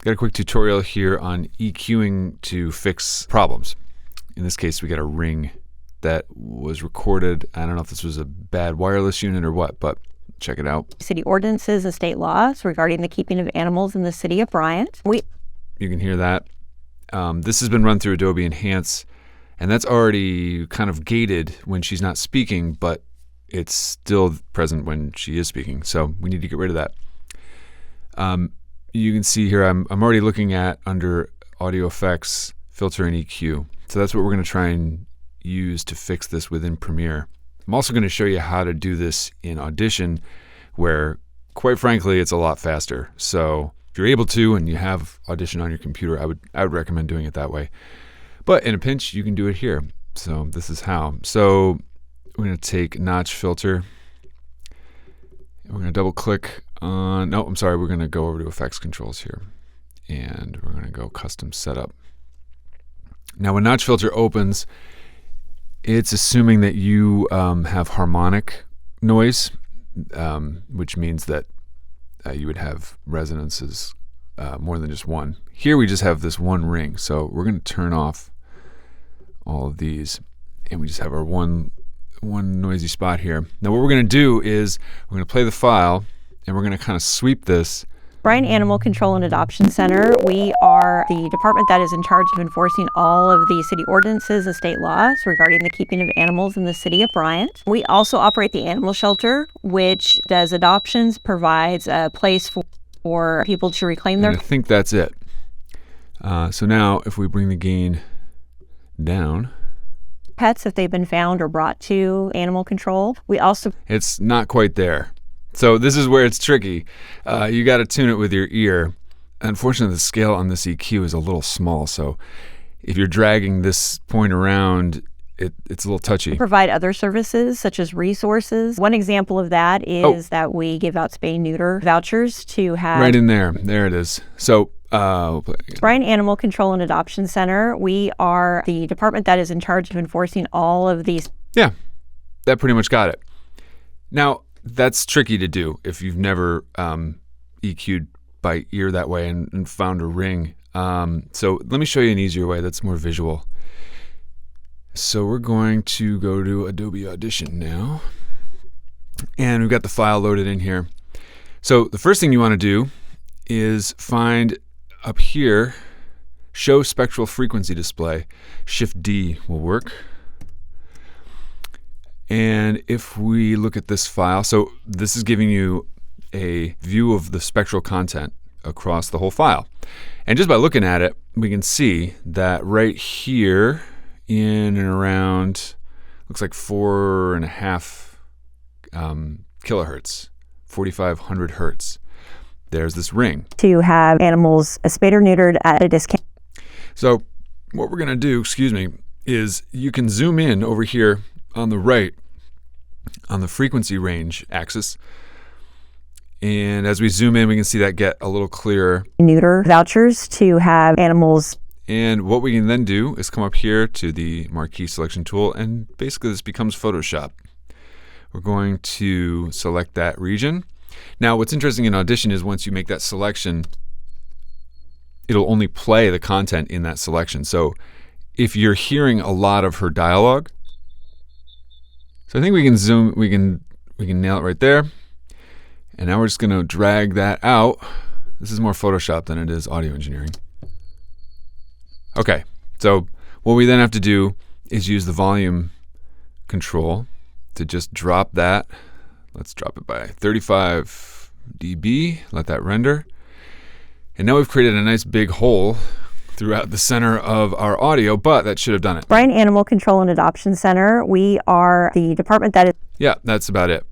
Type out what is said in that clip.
Got a quick tutorial here on EQing to fix problems. In this case, we got a ring that was recorded. I don't know if this was a bad wireless unit or what, but check it out. City ordinances and state laws regarding the keeping of animals in the city of Bryant. You can hear that. This has been run through Adobe Enhance, and that's already kind of gated when she's not speaking, but it's still present when she is speaking. So we need to get rid of that. You can see here I'm already looking at under audio effects, filter, and EQ. So that's what we're going to try and use to fix this within Premiere. I'm also going to show you how to do this in Audition, where quite frankly it's a lot faster. So if you're able to and you have Audition on your computer, I would recommend doing it that way. But in a pinch, you can do it here. So this is how. So we're going to take Notch Filter. We're going to double click on, no, I'm sorry, we're going to go over to Effects Controls here. And we're going to go Custom Setup. Now when Notch Filter opens, it's assuming that you have harmonic noise, which means that you would have resonances more than just one. Here we just have this one ring, so we're going to turn off all of these, and we just have our one noisy spot here. Now what we're going to do is we're going to play the file, and we're going to kind of sweep this. Bryant Animal Control and Adoption Center. We are the department that is in charge of enforcing all of the city ordinances and state laws regarding the keeping of animals in the city of Bryant. We also operate the animal shelter, which does adoptions, provides a place for people to reclaim their... And I think that's it. So now if we bring the gain down... pets, if they've been found or brought to animal control. We also... It's not quite there. So this is where it's tricky. You got to tune it with your ear. Unfortunately, the scale on this EQ is a little small, so if you're dragging this point around, it's a little touchy. Provide other services such as resources. One example of that is that we give out spay-neuter vouchers to have... Right in there. There it is. So we'll play it again. Bryant Animal Control and Adoption Center. We are the department that is in charge of enforcing all of these... Yeah, that pretty much got it. Now, that's tricky to do if you've never EQ'd by ear that way and found a ring. So let me show you an easier way that's more visual. So we're going to go to Adobe Audition now. And we've got the file loaded in here. So the first thing you want to do is find up here, Show Spectral Frequency Display. Shift D will work. And if we look at this file, so this is giving you a view of the spectral content across the whole file. And just by looking at it, we can see that right here in and around, looks like 4.5 kilohertz, 4,500 hertz. There's this ring. To have animals spayed or neutered at a discount. So what we're going to do, is you can zoom in over here on the right on the frequency range axis. And as we zoom in, we can see that get a little clearer. Neuter vouchers to have animals. And what we can then do is come up here to the marquee selection tool, and basically this becomes Photoshop. We're going to select that region. Now what's interesting in Audition is once you make that selection, it'll only play the content in that selection. So if you're hearing a lot of her dialogue, so I think we can zoom, we can nail it right there. And now we're just going to drag that out. This is more Photoshop than it is audio engineering. Okay, so what we then have to do is use the volume control to just drop that. Let's drop it by 35 dB, let that render. And now we've created a nice big hole throughout the center of our audio, but that should have done it. Bryant Animal Control and Adoption Center. We are the department that is... Yeah, that's about it.